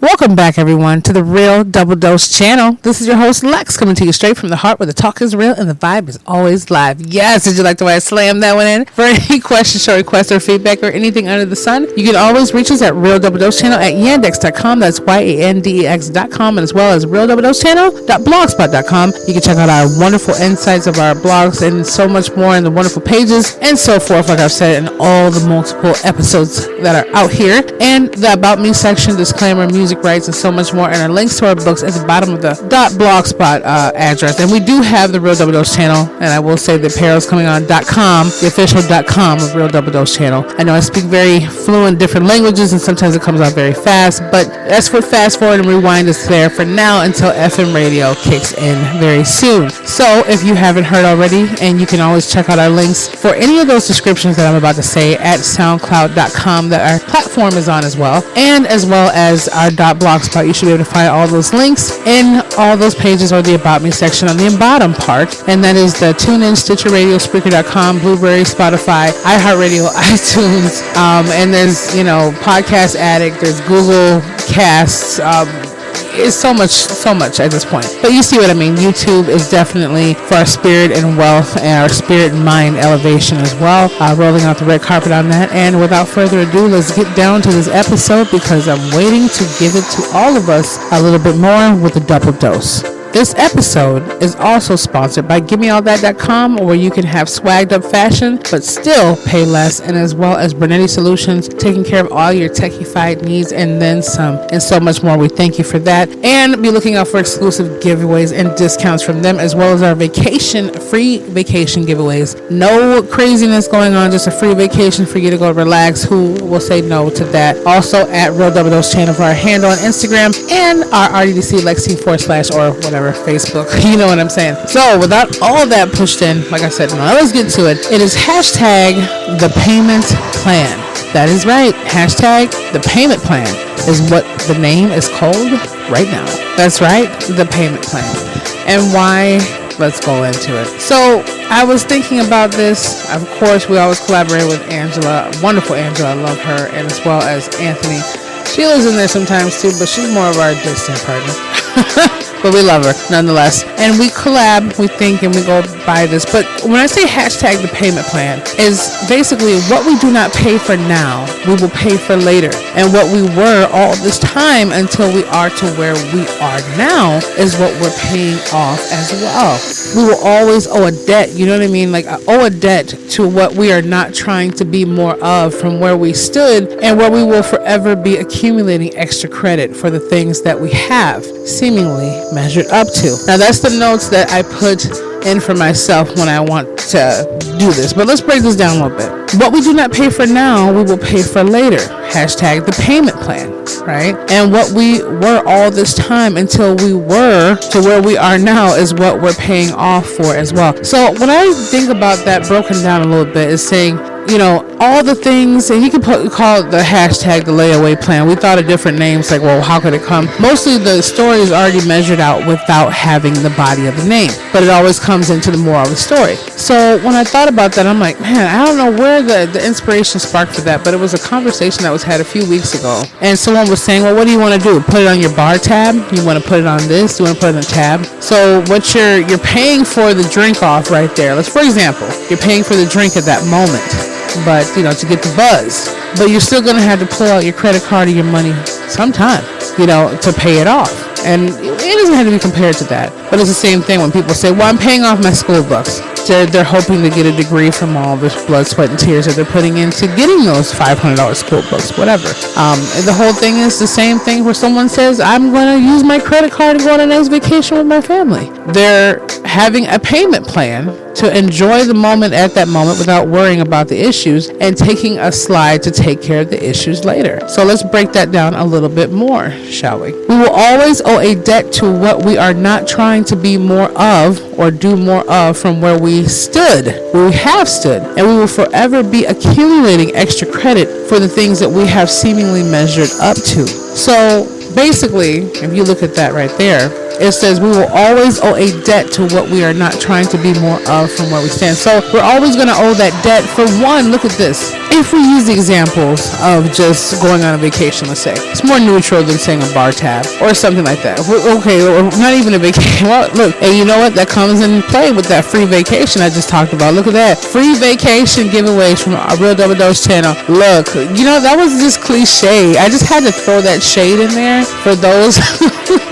Welcome back, everyone, to the Real Double Dose channel. This is your host, Lex, coming to you straight from the heart where the talk is real and the vibe is always live. Yes, did you like the way I slammed that one in? For any questions, show requests, or feedback, or anything under the sun, you can always reach us at Real Double Dose Channel at yandex.com. That's yandex.com, and as well as realdoubledosechannel.blogspot.com. You can check out our wonderful insights of our blogs and so much more, and the wonderful pages and so forth, like I've said, in all the multiple episodes that are out here. And the About Me section, disclaimer, music rights, and so much more, and our links to our books at the bottom of the .blogspot address. And we do have the Real Double Dose channel, and I will say the apparel's coming on .com, the official .com of Real Double Dose channel. I know I speak very fluent different languages, and sometimes it comes out very fast, but as for fast forward and rewind, it's there for now until FM radio kicks in very soon. So if you haven't heard already, and you can always check out our links for any of those descriptions that I'm about to say at soundcloud.com that our platform is on as well, and as well as our .blogspot. You should be able to find all those links in all those pages, or the About Me section on the bottom part, and that is the TuneIn, Stitcher Radio, Spreaker.com, Blueberry, Spotify, iHeartRadio, iTunes, and there's, Podcast Addict, there's Google Casts, it's so much at this point. But you see what I mean. YouTube is definitely for our spirit and wealth and our spirit and mind elevation as well. Rolling out the red carpet on that. And without further ado, let's get down to this episode, because I'm waiting to give it to all of us a little bit more with a double dose. This episode is also sponsored by GiveMeAllThat.com, where you can have swagged up fashion but still pay less, and as well as Bernetti Solutions, taking care of all your techified needs and then some, and so much more. We thank you for that, and be looking out for exclusive giveaways and discounts from them, as well as our free vacation giveaways. No craziness going on, just a free vacation for you to go relax. Who will say no to that? Also at Real Double Dose channel for our handle on Instagram, and our RDDC Lexi / or whatever Facebook, you know what I'm saying. So without all that pushed in, like I said, now let's get to it. It is hashtag the payment plan. That is right. Hashtag the payment plan is what the name is called right now. That's right, the payment plan. And why? Let's go into it. So I was thinking about this. Of course, we always collaborate with Angela, wonderful Angela, I love her, and as well as Anthony. Sheila's in there sometimes too, but she's more of our distant partner. But we love her nonetheless. And we collab, we think, and we go by this. But when I say hashtag the payment plan, is basically what we do not pay for now, we will pay for later. And what we were all this time until we are to where we are now is what we're paying off as well. We will always owe a debt, you know what I mean? Like, I owe a debt to what we are not trying to be more of from where we stood, and where we will forever be accumulating extra credit for the things that we have seemingly measured up to. Now, that's the notes that I put in for myself when I want to do this. But let's break this down a little bit. What we do not pay for now, we will pay for later. Hashtag the payment plan, right? And what we were all this time until we were to where we are now is what we're paying off for as well. So when I think about that broken down a little bit, is saying, all the things, and you can call it the hashtag the layaway plan. We thought of different names, like, well, how could it come? Mostly the story is already measured out without having the body of the name, but it always comes into the moral of the story. So when I thought about that, I'm like, man, I don't know where the inspiration sparked for that, but it was a conversation that was had a few weeks ago, and someone was saying, well, what do you want to do? Put it on your bar tab? You want to put it on this? You want to put it on the tab? So what you're paying for the drink off right there. Let's, for example, you're paying for the drink at that moment, but to get the buzz, but you're still going to have to pull out your credit card or your money sometime, to pay it off. And it doesn't have to be compared to that, but it's the same thing when people say, well, I'm paying off my school books. They're hoping to get a degree from all this blood, sweat, and tears that they're putting into getting those $500 school books, whatever. And the whole thing is the same thing where someone says, I'm going to use my credit card and go on a nice vacation with my family. They're having a payment plan to enjoy the moment at that moment without worrying about the issues, and taking a slide to take care of the issues later. So let's break that down a little bit more, shall we? We will always owe a debt to what we are not trying to be more of or do more of from where we stood, where we have stood, and we will forever be accumulating extra credit for the things that we have seemingly measured up to. So basically, if you look at that right there, it says we will always owe a debt to what we are not trying to be more of from where we stand. So we're always going to owe that debt for one. Look at this. if we use the examples of just going on a vacation, let's say, it's more neutral than saying a bar tab or something like that. Okay, or not even a vacation. Well, look, and you know what? That comes in play with that free vacation I just talked about. Look at that. Free vacation giveaways from our Real Double Dose channel. Look, that was just cliche. I just had to throw that shade in there for those.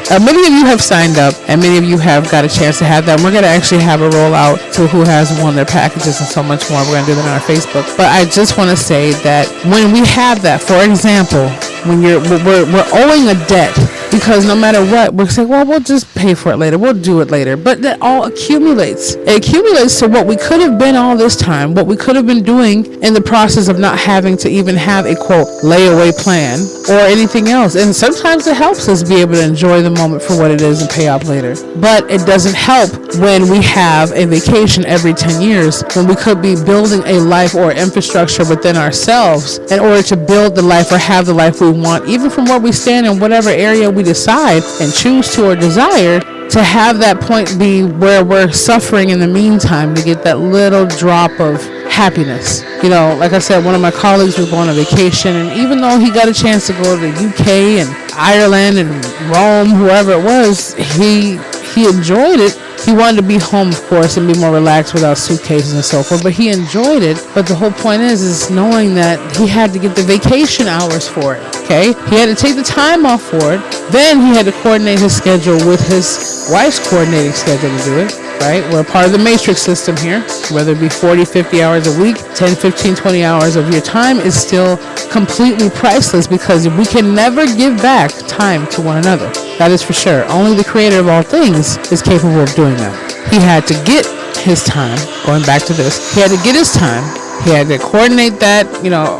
Many of you have signed up, and many of you have got a chance to have that. We're going to actually have a rollout to who has won their packages and so much more. We're going to do that on our Facebook. But I just want to say that when we have that, for example, when we're owing a debt, because no matter what, we're saying, well, we'll just pay for it later. We'll do it later. But that all accumulates. It accumulates to what we could have been all this time, what we could have been doing in the process of not having to even have a, quote, layaway plan or anything else. And sometimes it helps us be able to enjoy the moment for what it is and pay off later. But it doesn't help when we have a vacation every 10 years, when we could be building a life or infrastructure within ourselves in order to build the life or have the life we want, even from where we stand in whatever area we decide and choose to or desire, to have that point be where we're suffering in the meantime to get that little drop of happiness. Like I said, one of my colleagues was going on vacation, and even though he got a chance to go to the UK and Ireland and Rome, whoever it was, he enjoyed it. He wanted to be home, of course, and be more relaxed without suitcases and so forth, but he enjoyed it. But the whole point is knowing that he had to get the vacation hours for it, okay? He had to take the time off for it. Then he had to coordinate his schedule with his wife's coordinating schedule to do it, right? We're part of the matrix system here. Whether it be 40, 50 hours a week, 10, 15, 20 hours of your time is still completely priceless, because we can never give back time to one another. That is for sure. Only the creator of all things is capable of doing that. He had to get his time, going back to this, he had to get his time. He had to coordinate that.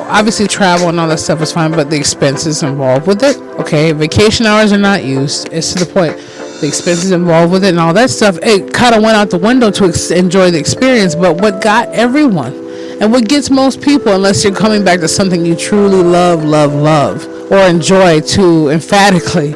Obviously travel and all that stuff was fine, but the expenses involved with it. Okay, vacation hours are not used. It's to the point. The expenses involved with it and all that stuff, it kind of went out the window to enjoy the experience. But what got everyone, and what gets most people, unless you're coming back to something you truly love, or enjoy too emphatically,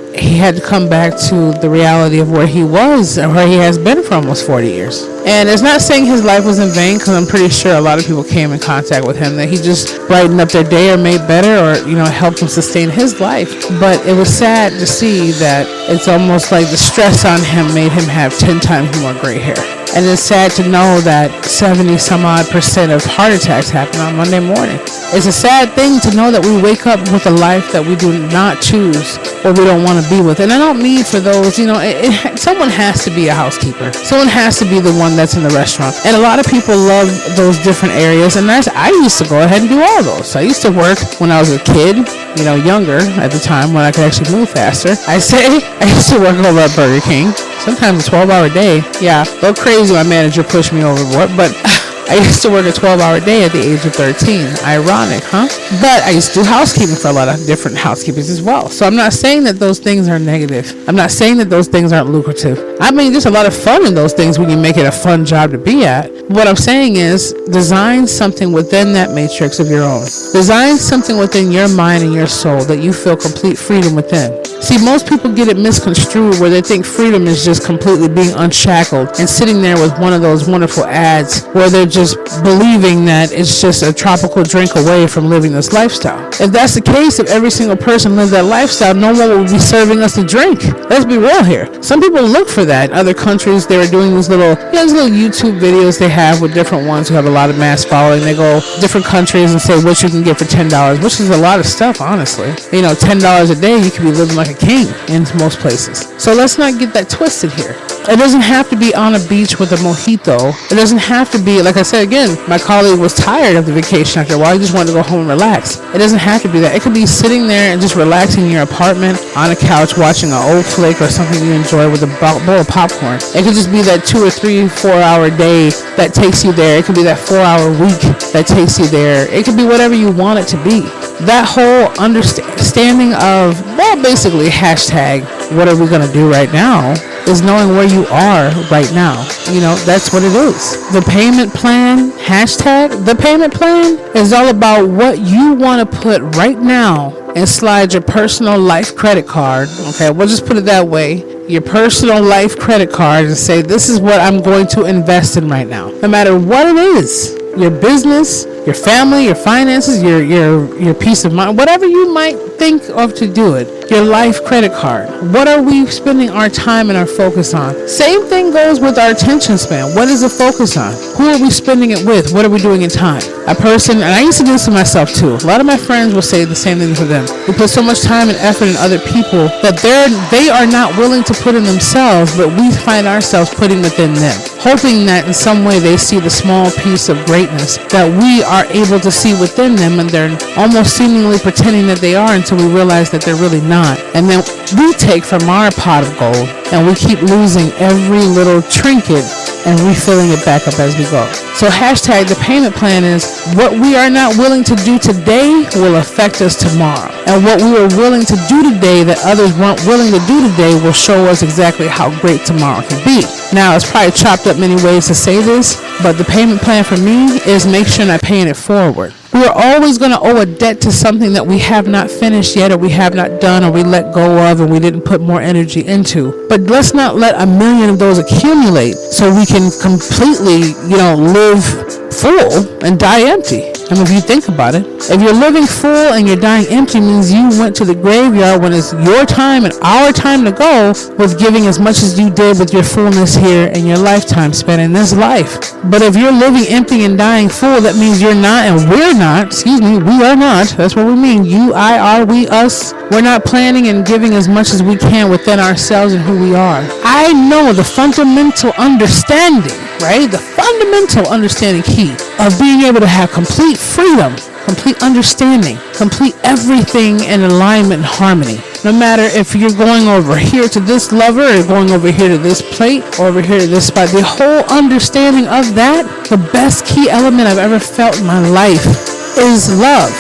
he had to come back to the reality of where he was and where he has been for almost 40 years. And it's not saying his life was in vain, because I'm pretty sure a lot of people came in contact with him that he just brightened up their day or made better, or helped him sustain his life. But it was sad to see that it's almost like the stress on him made him have 10 times more gray hair. And it's sad to know that 70% of heart attacks happen on Monday morning. It's a sad thing to know that we wake up with a life that we do not choose or we don't want to be with. And I don't mean for those, someone has to be a housekeeper. Someone has to be the one that's in the restaurant. And a lot of people love those different areas. And I used to go ahead and do all those. I used to work when I was a kid, younger at the time, when I could actually move faster. I used to work over at Burger King. Sometimes a 12-hour day. Yeah, a little crazy. My manager pushed me overboard, but I used to work a 12-hour day at the age of 13. Ironic, huh? But I used to do housekeeping for a lot of different housekeepers as well. So I'm not saying that those things are negative. I'm not saying that those things aren't lucrative. I mean, there's a lot of fun in those things when you make it a fun job to be at. What I'm saying is design something within that matrix of your own. Design something within your mind and your soul that you feel complete freedom within. See, most people get it misconstrued where they think freedom is just completely being unshackled and sitting there with one of those wonderful ads where they're just believing that it's just a tropical drink away from living this lifestyle. If that's the case, if every single person lived that lifestyle, no one would be serving us a drink. Let's be real here. Some people look for that. In other countries, they were doing these little YouTube videos they have with different ones who have a lot of mass following. They go different countries and say what you can get for $10, which is a lot of stuff, honestly. $10 a day, you could be living like a king in most places. So let's not get that twisted here. It doesn't have to be on a beach with a mojito. It doesn't have to be, like I said again, my colleague was tired of the vacation after a while. He just wanted to go home and relax. It doesn't have to be that. It could be sitting there and just relaxing in your apartment on a couch watching an old flick or something you enjoy with a bowl of popcorn. It could just be that 2 or 3, 4 hour day that takes you there. It could be that 4 hour week that takes you there. It could be whatever you want it to be. That whole understanding of, basically hashtag what are we going to do right now is knowing where you are right now. That's what it is. The payment plan, hashtag the payment plan, is all about what you want to put right now and slide your personal life credit card. Okay, we'll just put it that way. Your personal life credit card and say, this is what I'm going to invest in right now. No matter what it is. your business, your family, your finances, your peace of mind, whatever you might think of to do it, your life credit card. What are we spending our time and our focus on? Same thing goes with our attention span. What is the focus on? Who are we spending it with? What are we doing in time? A person, and I used to do this to myself too. A lot of my friends will say the same thing for them. We put so much time and effort in other people that they are not willing to put in themselves, but we find ourselves putting within them, hoping that in some way they see the small piece of greatness that we are able to see within them, and they're almost seemingly pretending that they are until we realize that they're really not. And then we take from our pot of gold and we keep losing every little trinket and refilling it back up as we go. So hashtag the payment plan is what we are not willing to do today will affect us tomorrow. And what we are willing to do today that others weren't willing to do today will show us exactly how great tomorrow can be. Now, it's probably chopped up many ways to say this, but the payment plan for me is make sure I'm paying it forward. We are always going to owe a debt to something that we have not finished yet, or we have not done, or we let go of, and we didn't put more energy into. But let's not let a million of those accumulate so we can completely, live full and die empty. I mean, if you think about it, if you're living full and you're dying empty, means you went to the graveyard when it's your time and our time to go with giving as much as you did with your fullness here and your lifetime spent in this life. But if you're living empty and dying full, that means you're not, and we're not, we are not. That's what we mean. You, I, are, we, us. We're not planning and giving as much as we can within ourselves and who we are. I know the fundamental understanding, right? The fundamental understanding key of being able to have complete freedom, complete understanding, complete everything in alignment and harmony. No matter if you're going over here to this lever or going over here to this plate or over here to this spot, the whole understanding of that, the best key element I've ever felt in my life is love,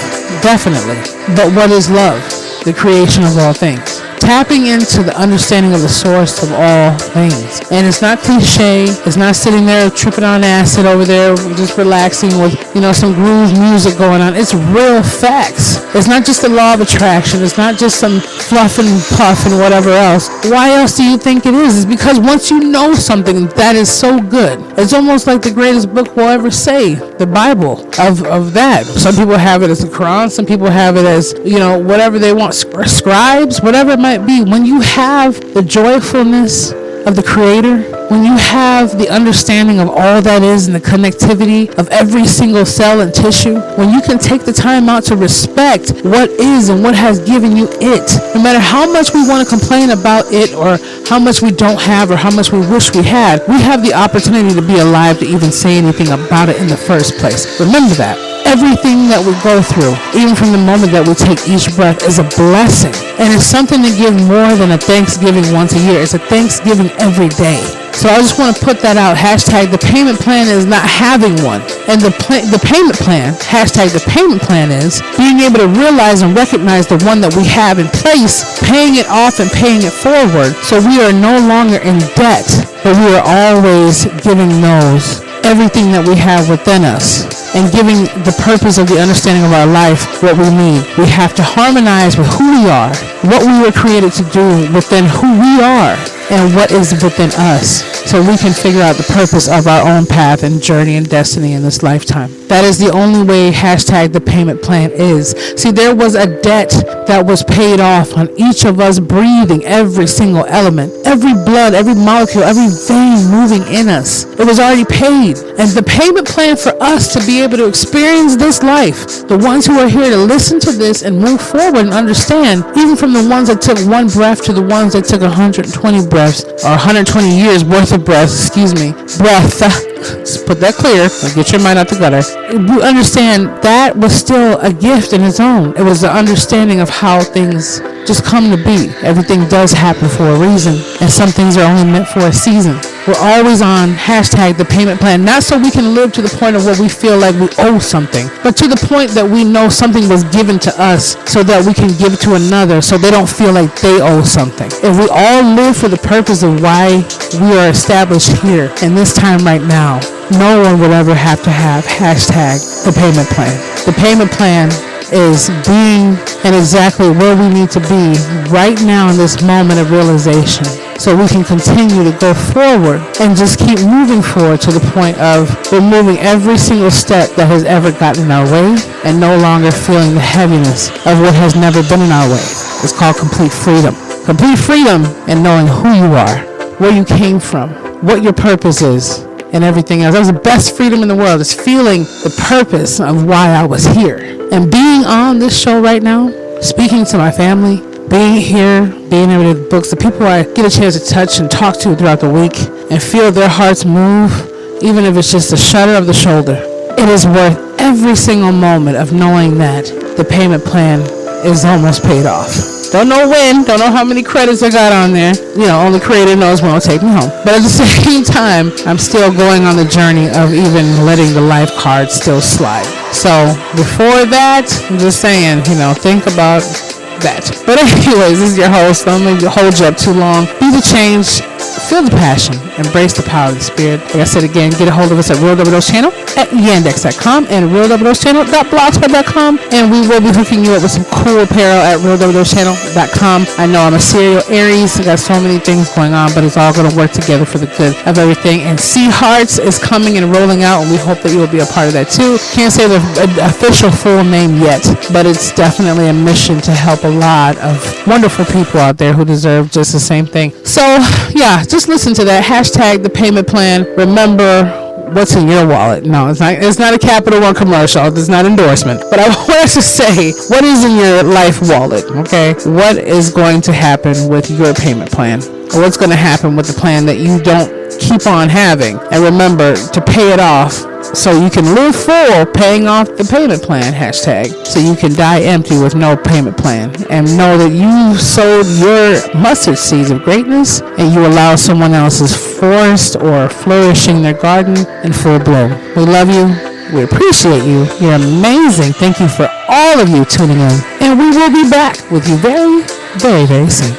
definitely. But what is love? The creation of all things. Tapping into the understanding of the source of all things. And it's not cliche. It's not sitting there tripping on acid over there, just relaxing with, some groove music going on. It's real facts. It's not just the law of attraction. It's not just some fluff and puff and whatever else. Why else do you think it is? It's because once you know something that is so good, it's almost like the greatest book we'll ever say, the Bible, of that. Some people have it as the Quran. Some people have it as, whatever they want, scribes, whatever it might be. When you have the joyfulness of the Creator, when you have the understanding of all that is and the connectivity of every single cell and tissue, when you can take the time out to respect what is and what has given you it, no matter how much we want to complain about it or how much we don't have or how much we wish we had, we have the opportunity to be alive to even say anything about it in the first place. Remember that. Everything that we go through, even from the moment that we take each breath, is a blessing. And it's something to give more than a Thanksgiving once a year. It's a Thanksgiving every day. So I just want to put that out. Hashtag the payment plan is not having one. And the payment plan, hashtag the payment plan is being able to realize and recognize the one that we have in place, paying it off and paying it forward. So we are no longer in debt, but we are always giving those everything that we have within us and giving the purpose of the understanding of our life what we need. We have to harmonize with who we are, what we were created to do within who we are, and what is within us, so we can figure out the purpose of our own path and journey and destiny in this lifetime. That is the only way hashtag the payment plan is. See, there was a debt that was paid off on each of us breathing, every single element, every blood, every molecule, every vein moving in us. It was already paid. And the payment plan for us to be able to experience this life, the ones who are here to listen to this and move forward and understand, even from the ones that took one breath to the ones that took 120 breaths, or 120 years worth of breath. Just put that clear. Get your mind out the gutter. You understand that was still a gift in its own. It was the understanding of how things just come to be. Everything does happen for a reason, and some things are only meant for a season. We're always on hashtag the payment plan, not so we can live to the point of where we feel like we owe something, but to the point that we know something was given to us so that we can give to another so they don't feel like they owe something. If we all live for the purpose of why we are established here in this time right now, no one would ever have to have hashtag the payment plan. The payment plan is being and exactly where we need to be right now in this moment of realization, so we can continue to go forward and just keep moving forward to the point of removing every single step that has ever gotten in our way and no longer feeling the heaviness of what has never been in our way. It's called complete freedom. Complete freedom in knowing who you are, where you came from, what your purpose is, and everything else. That was the best freedom in the world, is feeling the purpose of why I was here. And being on this show right now, speaking to my family, being here, being able to read books, the people I get a chance to touch and talk to throughout the week and feel their hearts move, even if it's just a shudder of the shoulder. It is worth every single moment of knowing that the payment plan is almost paid off. Don't know when, don't know how many credits I got on there. Only Creator knows when it'll take me home. But at the same time, I'm still going on the journey of even letting the life card still slide. So before that, I'm just saying, think about that. But anyways, this is your host. Don't let me hold you up too long. Be the change. Feel the passion. Embrace the power of the spirit. Like I said again, get a hold of us at Real Double Dose Channel at yandex.com and realdoubledosechannel.blogspot.com, and we will be hooking you up with some cool apparel at realdoubledosechannel.com. I know I'm a serial Aries. I got so many things going on, but it's all going to work together for the good of everything. And Sea Hearts is coming and rolling out, and we hope that you will be a part of that too. Can't say the official full name yet, but it's definitely a mission to help a lot of wonderful people out there who deserve just the same thing. So yeah, just listen to that. Hashtag the payment plan. Remember what's in your wallet. No, it's not a Capital One commercial. It's not endorsement. But I wanted to say, what is in your life wallet? Okay, what is going to happen with your payment plan? Or what's going to happen with the plan that you don't keep on having? And remember to pay it off so you can live full, paying off the payment plan, hashtag, so you can die empty with no payment plan, and know that you sowed your mustard seeds of greatness and you allow someone else's forest or flourishing their garden in full bloom. We love you. We appreciate you. You're amazing. Thank you for all of you tuning in, and we will be back with you very, very, very soon.